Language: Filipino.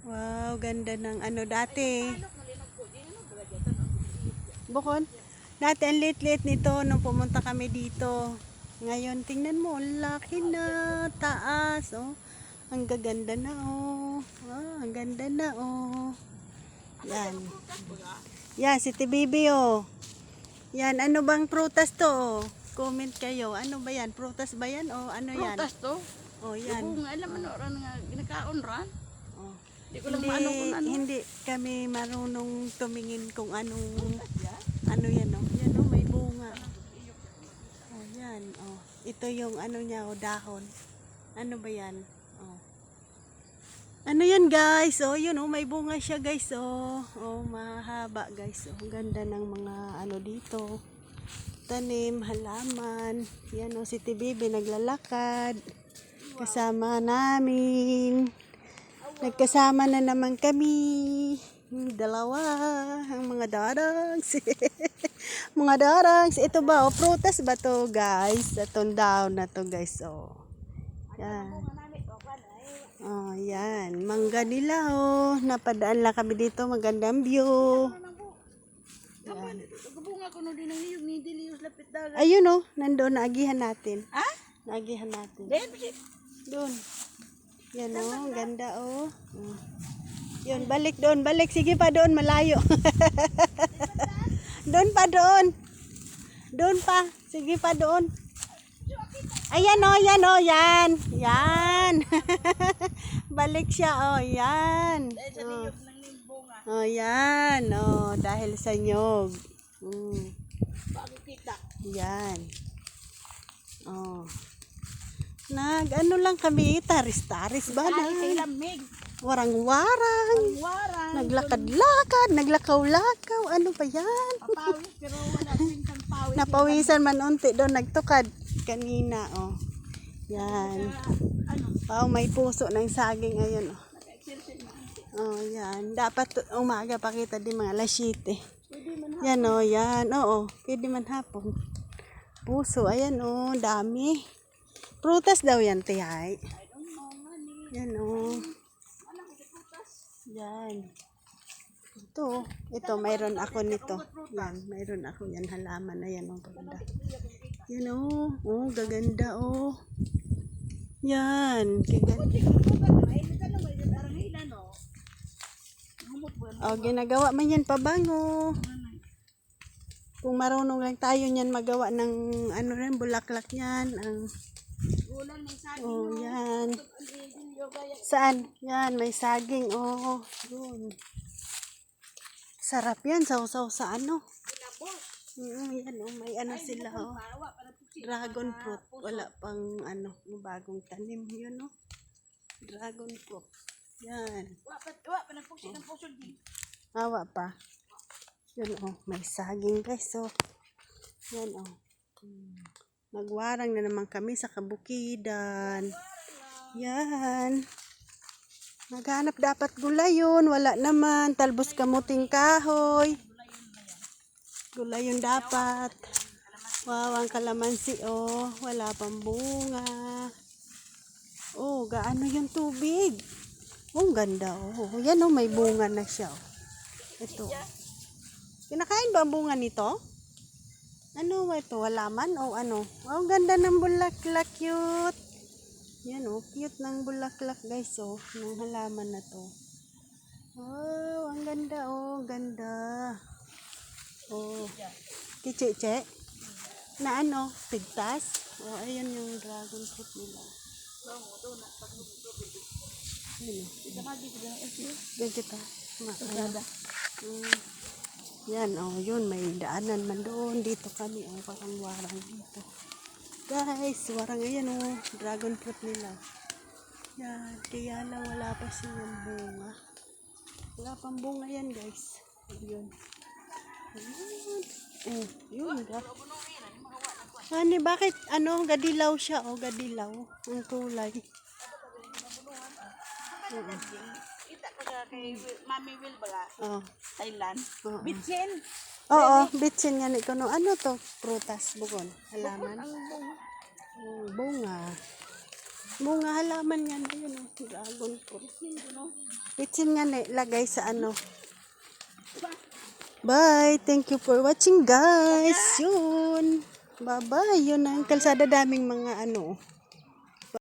Wow, ganda ng ano dati. Bukod. Dati ang liit-liit nito nung pumunta kami dito. Ngayon, tingnan mo, ang laki na, taas, oh. Ang gaganda na, oh. Ah, ang ganda na, oh. Yan. Yan, si Tibibi, oh. Yan, ano bang prutas to, oh? Comment kayo. Ano ba yan? Prutas ba yan, o ano yan? Prutas to? Oh, yan. Yung alam ano ran nga ginakaon ran. Oh. Hindi ko lang maano kung ano. Hindi kami marunong tumingin kung anong ano yan, oh. Yan, oh, may bunga. Oh, yan, oh. Ito yung ano niya, oh, dahon. Ano ba yan? Oh. Ano yan, guys? Oh, yun, oh, may bunga siya, guys, oh. Oh, mahaba, guys. Oh, ganda ng mga ano dito. Tanim, halaman. Yan, oh, si Tibibi naglalakad. Kasama namin. Nagkasama na naman kami. Dalawa. Ang mga darangs. Mga darangs. Ito ba, oh, prutas ba to, guys? Itong daon na to, guys, oh. Yan. Oh, yan. Mangga nila, oh. Napadaan lang kami dito. Magandang view. Yan. Bunga ko no din ang iyog ni Dilius lapit dagat. Ayun, oh. Nandoon, naagihan natin. Ha? Naagihan natin. Doon. Doon. Yan, oh. Ganda, oh. Oh. Yun, balik doon. Balik. Sige pa doon. Malayo. Doon pa doon. Doon pa. Sige pa doon. Ayan, oh. Yan, oh. Yan. Yan. Balik siya, oh. Yan. Oh. Oh, yan. Oh, dahil sa nyog. Bago kita. Yan. Oh. Ano lang kami, taris-taris ba na? Kay lamig. Warang-warang. Warang. Naglakad-lakad, naglakaw-lakaw. Ano ba yan? Papawis pero wala pintang pawis. Napawisan man unti doon, nagtukad kanina, oh. Yan. Ano? Wow, may puso ng saging, ayun, oh. Naka-exercise na. Oh, yan. Dapat umaga pakita din mga lasite. Pwede man Yan, oh, yan. Oo, pwede man hapon. Puso, ayan, oh, dami. Prutas daw yan, tihay. I don't know money. Yan, oh. Ano ko prutas? Yan. Ito, mayroon ako nito. Yan, mayroon ako yan, halaman na yan, oh, paganda. Yan, oh. Oh, gaganda, oh. Yan, gaganda. Oh, ginagawa man yan pabango. Kung marunong lang tayo niyan magawa ng ano rin, bulaklak niyan. Oh, yan. Saan? Yan, may saging. Oh, yun. Sarap yan, sausaw sa ano. Yan, oh, may ano sila, oh. Dragon fruit. Wala pang ano, bagong tanim. Yun, oh. Dragon fruit. Yan. Awa pa. Yan, oh, may saging, guys, oh. Yan, oh. Magwarang na naman kami sa kabukidan. Yan. Maghanap dapat gulay yun. Wala naman. Talbos kamuting kahoy. Gulay yun dapat. Wow, ang kalamansi, oh. Wala pang bunga. Oh, gaano yung tubig. Oh, ganda, oh. Yan, oh, may bunga na siya, oh. Ito. Kinakain ba ang bunga nito? Ano ba ito? Halaman o ano? Oh, ganda ng bulaklak, cute. Yan, oh, cute ng bulaklak, guys, oh, ng halaman na to. Oh, ang ganda, oh, ganda. Oh, kiche-che. Na ano, pigtas. Oh, ayun yung dragon fruit nila. Yan kita. Yan, oh, yun, may daanan man doon. Dito kami, oh, parang warang dito. Guys, warang ayan, oh, dragon fruit nila. Yan, kaya lang wala pa silang bunga. Wala pang bunga yan, guys. Yun. Oh, yun, Hani, bakit, ano, gadilaw siya, oh, gadilaw. Ang kulay. Kita ko sa kay Mami Will baga. Oh. Thailand. Oo. Bitsin. Oo, bitsin nga nito. No. Ano to? Prutas, bugon. Halaman. Ang bunga. Bunga. Bunga halaman yan. Ayun oh, dragon fruit. Yun, no? Litsin nga na lagay sa ano. Bye. Thank you for watching guys. Yun. Bye-bye. Yun ang kalsada daming mga ano.